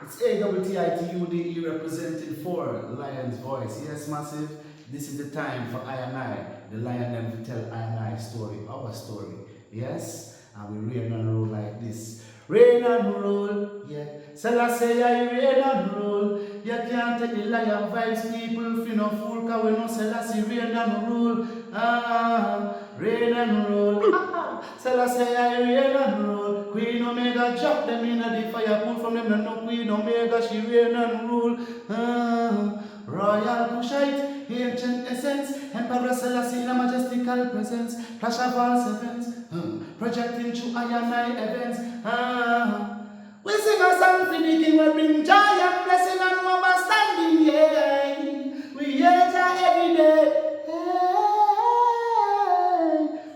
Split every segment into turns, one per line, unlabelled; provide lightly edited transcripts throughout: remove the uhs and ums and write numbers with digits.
It's AWTITUDE representing for Lion's Voice. Yes, massive. This is the time for I and I, the lion them to tell I and I story, our story. Yes, and we reign and rule like this. Reign and rule, yeah. Selassie, I reign and rule. You can't take the lion vibes, people. If you no fool, cause we know Selassie reign and rule. Reign and rule. Selassie, I reign and rule. Queen Omega drop them in the fire, pull from them, no Queen Omega, she reign and rule. Royal Kushite, ancient essence, Emperor Selassie in a majestical presence, flash of all sevens, projecting through I and I events. We sing a song for the king, we bring joy and blessing and understanding, yeah. We hear Jah every day, hey.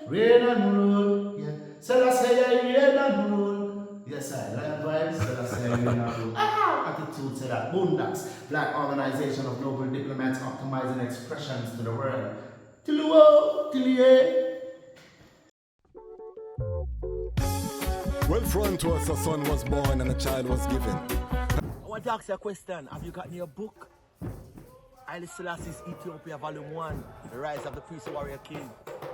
Reign and rule, yeah. Selassie, I reign and rule. Yes, I lion vibes, Selassie, I reign and rule. Attitude say that. Boondocks, Black Organization of Global Diplomats optimizing expressions to the world. Till the world, till the end.
Well, from to us a son was born and a child was given.
I want to ask you a question. Have you got your book? Haile Selassie's Ethiopia Volume 1, The Rise of the Priest Warrior King.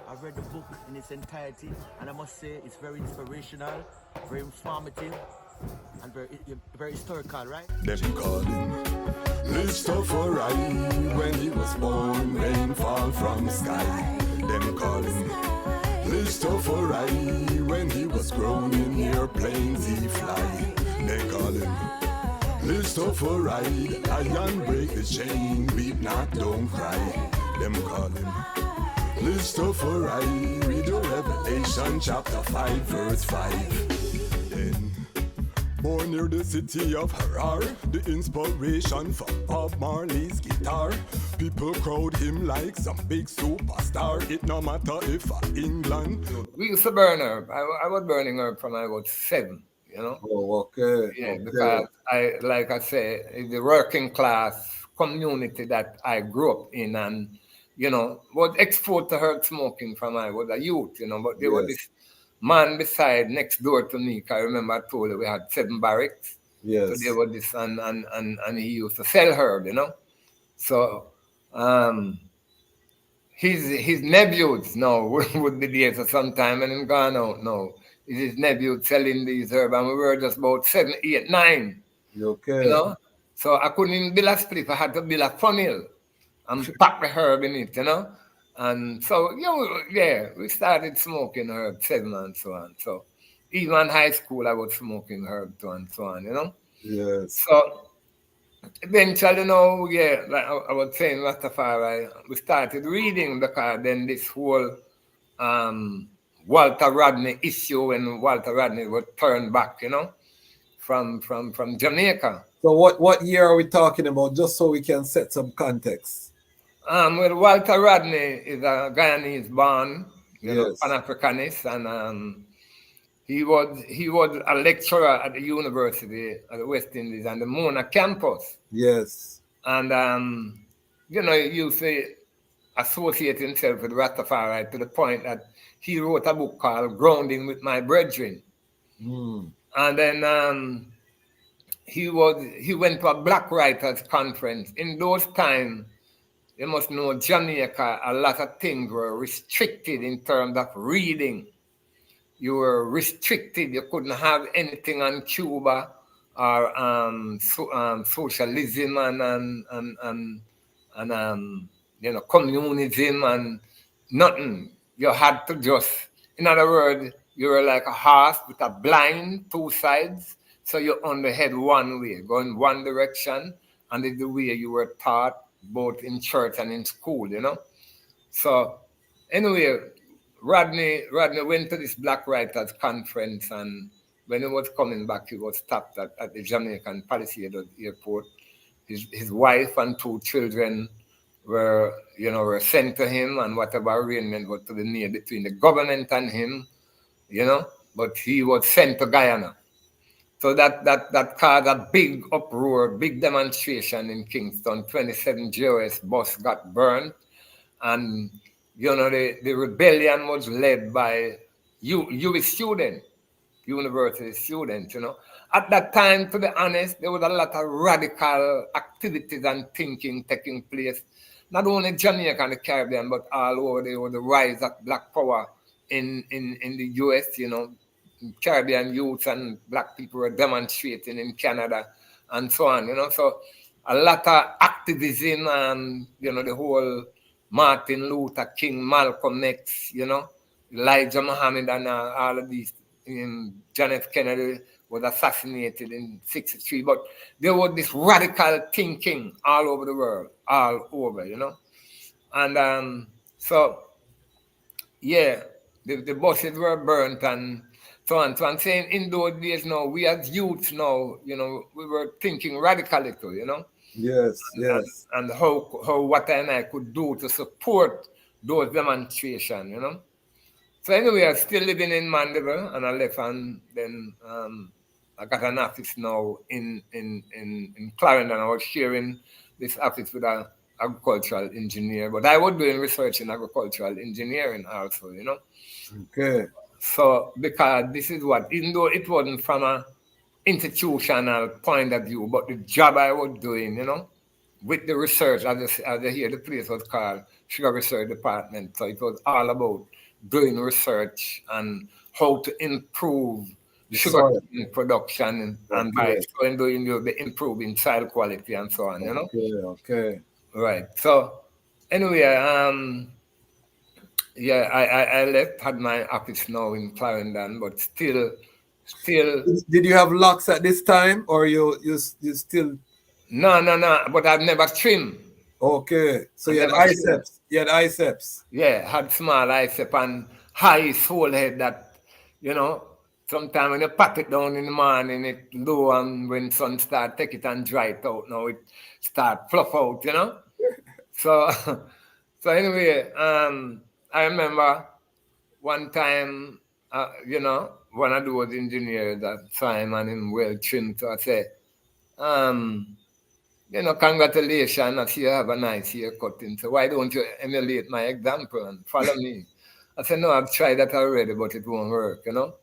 I've read the book in its entirety, and I must say it's very inspirational, very informative, and very historical, right?
Them call him Ras Tafari. When he was born, rain fall from the sky. Them call him Ras Tafari. When he was grown in airplanes he fly. They call him Ras Tafari. Lion break the chain, weep not, don't cry. Them call him Ras Tafari. Read the Revelation chapter 5 verse 5. Then born near the city of Harar, the inspiration for Bob Marley's guitar. People crowd him like some big superstar. It no matter if England.
We used to burn herb. I was burning herb from I was 7, you know.
Oh, okay.
Yeah,
okay.
because like I say, it's the working class community that I grew up in, and you know, was exposed to herb smoking from I was a youth, you know. But there was this man beside next door to me. I remember I told you we had 7 barracks.
Yes.
So there was this, and he used to sell herb, you know. So his nephews now would be there for some time and then gone out now. His nephews selling these herb, and we were just about 7, 8, 9.
Okay.
You know? So I couldn't even build a spliff. I had to build a funnel and pack the herb in it, you know. And so, you know, yeah, we started smoking herb 7 and so on. So even high school, I was smoking herb too and so on, you know.
Yes.
So eventually, you know, yeah, like I was saying, Ras Tafari, we started reading because then this whole Walter Rodney issue, when Walter Rodney was turned back, you know, from Jamaica.
So what year are we talking about, just so we can set some context?
Well, Walter Rodney is a Guyanese born, you know,
Yes.
Pan-Africanist, and he was a lecturer at the University of the West Indies and the Mona campus.
Yes.
And you know, he used to associate himself with Ras Tafari to the point that he wrote a book called Grounding with My Brethren. And then he went to a Black Writers Conference. In those times, you must know, Jamaica, a lot of things were restricted in terms of reading. You were restricted. You couldn't have anything on Cuba or socialism and you know, communism and nothing. You had to just, in other words, you were like a horse with a blind 2 sides. So you only had one way, going one direction, and it's the way you were taught both in church and in school, you know. So anyway, Rodney went to this Black Writers Conference, and when he was coming back, he was stopped at the Jamaican Palisades Airport. His wife and 2 children were sent to him, and whatever arrangement was to be made between the government and him, you know, but he was sent to Guyana. So that caused a big uproar, big demonstration in Kingston. 27 JOS bus got burned, and you know, the rebellion was led by UWI students, university students, you know, At that time, to be honest, there was a lot of radical activities and thinking taking place, not only Jamaica and the Caribbean, but all over. There was the rise of black power in the US, you know, Caribbean youth and black people were demonstrating in Canada and so on, you know. So a lot of activism and, you know, the whole Martin Luther King, Malcolm X, you know, Elijah Muhammad and all of these. John F. Kennedy was assassinated in '63, but there was this radical thinking all over the world, all over, you know. And so, yeah, the buses were burnt and so on. So I'm saying in those days now, we as youths now, you know, we were thinking radically too, you know.
Yes, yes.
And how what I could do to support those demonstrations, you know. So anyway, I'm still living in Mandeville, and I left, and then I got an office now in Clarendon. I was sharing this office with an agricultural engineer, but I was doing research in agricultural engineering also, you know.
Okay.
So because this is what, even though it wasn't from an institutional point of view, but the job I was doing, you know, with the research, as I hear, the place was called Sugar Research Department. So it was all about doing research and how to improve sugar production and by so doing the improving soil quality and so on, you know.
Okay.
Right. So anyway, yeah, I left, had my office now in Clarendon, but still.
Did you have locks at this time, or you still?
No. But I've never trimmed.
Okay, so you had iceps. You had iceps.
Yeah, had small icep and high soul head that, you know, sometimes when you pat it down in the morning, it low, and when sun start, take it and dry it out. Now it start fluff out, you know. So anyway, I remember one time, you know, one of those engineers at time and him well trimmed. So I said, you know, congratulations, I see you have a nice haircut. So why don't you emulate my example and follow me? I said, no, I've tried that already, but it won't work, you know.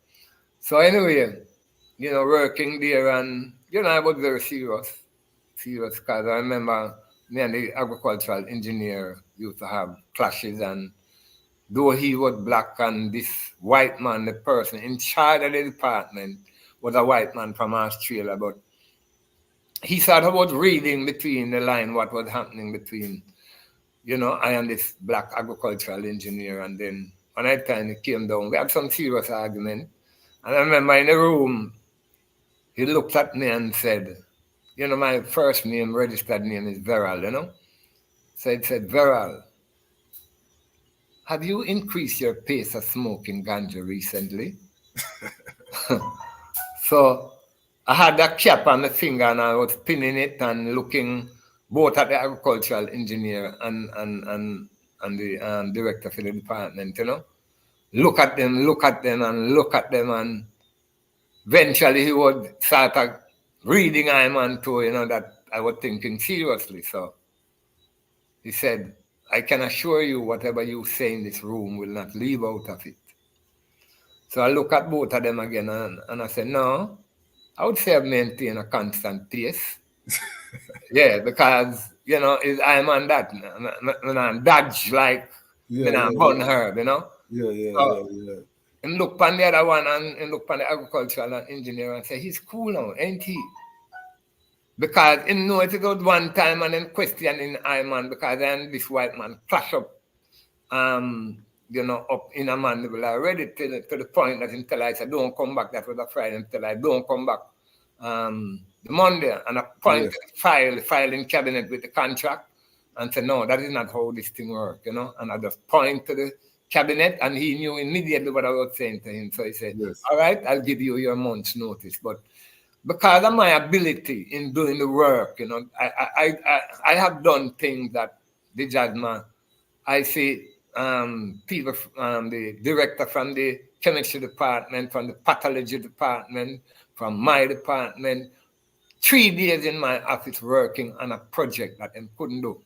So anyway, you know, working there, and, you know, I was very serious because I remember me and the agricultural engineer used to have clashes, and though he was black and this white man, the person in charge of the department, was a white man from Australia, but he sort of was reading between the line what was happening between, you know, I and this black agricultural engineer. And then when I time he came down, we had some serious argument. And I remember in the room, he looked at me and said, you know, my first name, registered name is Veral, you know. So he said, Veral, have you increased your pace of smoking ganja recently? So I had that cap on my finger and I was pinning it and looking both at the agricultural engineer and the director for the department, you know. Look at them, and eventually he would start reading I'm on to, you know, that I was thinking seriously. So he said, I can assure you whatever you say in this room will not leave out of it. So I look at both of them again and I said, no, I would say I've maintained a constant pace. Yeah, because, you know, I'm on that. When I dodge like, when I'm on herb, you know.
Yeah.
And look on the other one and look on the agricultural engineer and say, he's cool now, ain't he? Because he know it was one time and then questioning I man because then this white man flash up, you know, up in a Mandeville already to the point that until I said, don't come back, that was a Friday, until I don't come back the Monday, and I point to the file in cabinet with the contract and said, no, that is not how this thing works, you know, and I just point to the cabinet and he knew immediately what I was saying to him. So he said, all right, I'll give you your month's notice, but because of my ability in doing the work, you know, I have done things that the judgment, I see people, the director from the chemistry department, from the pathology department, from my department, 3 days in my office working on a project that they couldn't do.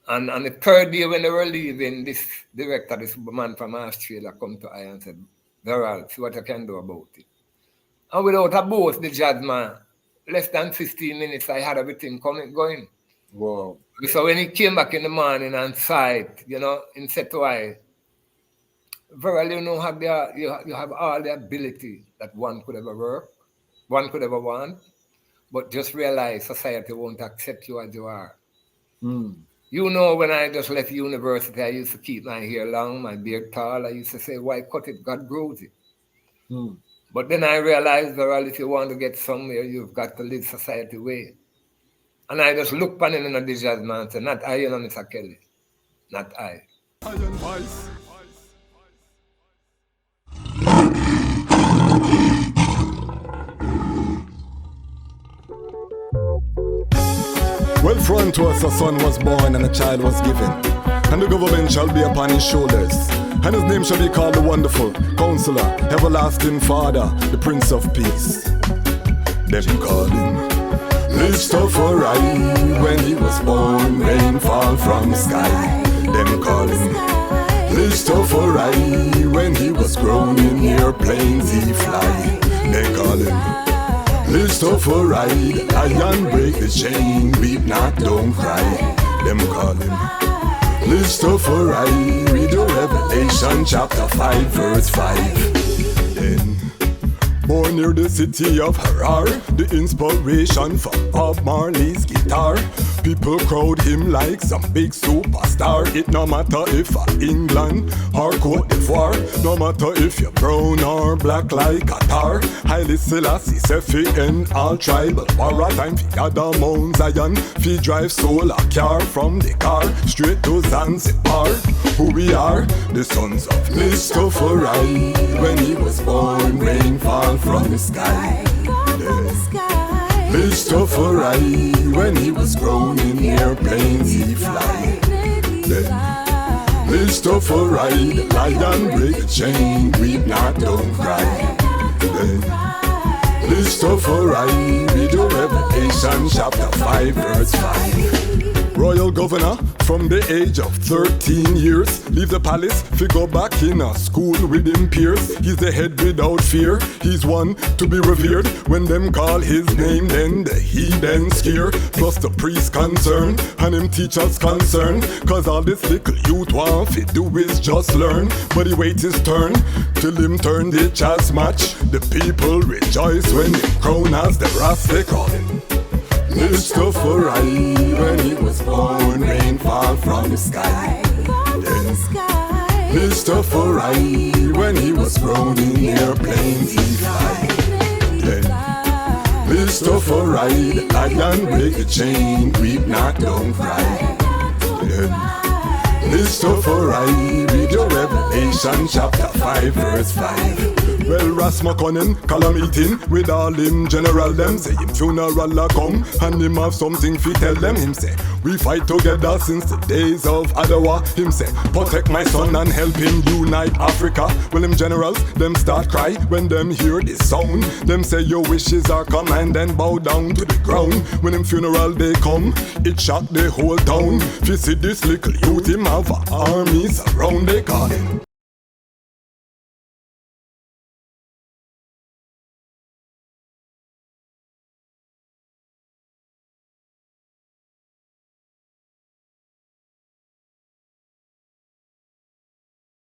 And on the 3rd day when they were leaving, this director, this man from Australia, come to I and said, Veral, see what I can do about it. And without a boast, the jazz man, less than 15 minutes, I had everything going.
Wow.
So when he came back in the morning and saw it, you know, in said to I, verily, you have all the ability that one could ever work, one could ever want, but just realize society won't accept you as you are. You know, when I just left university, I used to keep my hair long, my beard tall. I used to say, why cut it? God grows it. But then I realized, well, if you want to get somewhere, you've got to live society way. And I just look upon him in the jazz man and say, not I, you know, Mr. Kelly. Not I.
Iron Vice. Well, for unto us a son was born and a child was given, and the government shall be upon his shoulders, and his name shall be called the Wonderful Counselor, Everlasting Father, the Prince of Peace. Them call him Ras Tafari. When he was born, rain fall from the sky. Them call him Ras Tafari. When he was grown, in airplanes he fly. They call him Ras Tafari. The lion break the chain, weep not, don't cry. Them call him Ras Tafari. Read the Revelation chapter 5 verse 5. Then born near the city of Harar, the inspiration for Bob Marley's guitar. People crowd him like some big superstar. It no matter if England or Cote d'Ivoire, no matter if you're brown or black like Qatar. Haile Selassie say fi end all tribal war. A time fi gather Mount Zion, fi drive solar car from the car straight to Zanzibar. Who we are, the sons of Ras Tafari. When he was born, rain fall from the sky. Ras Tafari. When he was grown, in airplanes he fly. Ras Tafari. The lion break the chain, weep not, don't cry. Ras Tafari. Read the Revelation chapter 5 verse 5. Royal governor from the age of 13 years, leave the palace, fi go back in a school with him peers. He's the head without fear, he's one to be revered. When them call his name, then the heathen scare. Plus the priest concerned, and him teachers concerned, cause all this little youth want fi do is just learn. But he wait his turn, till him turn the chess match. The people rejoice when him crown as the Ras they call him Ras Tafari. When he was born, rain fall from the sky. Then Ras Tafari. When he was grown, in airplanes he fly. Then Ras Tafari. The lion break the chain, weep not, don't cry. Then Ras Tafari. Read your Revelation chapter 5 verse 5. Well, Ras McConnell call a meeting with all him general them. Say him funeral a come and him have something fi tell them. Him say, we fight together since the days of Adawa. Him say, protect my son and help him unite Africa. Well, them generals, them start cry when them hear the sound. Them say your wishes are come and then bow down to the ground. When him funeral they come, it shock the whole town. Fi see this little youth, him have a army surround. They call him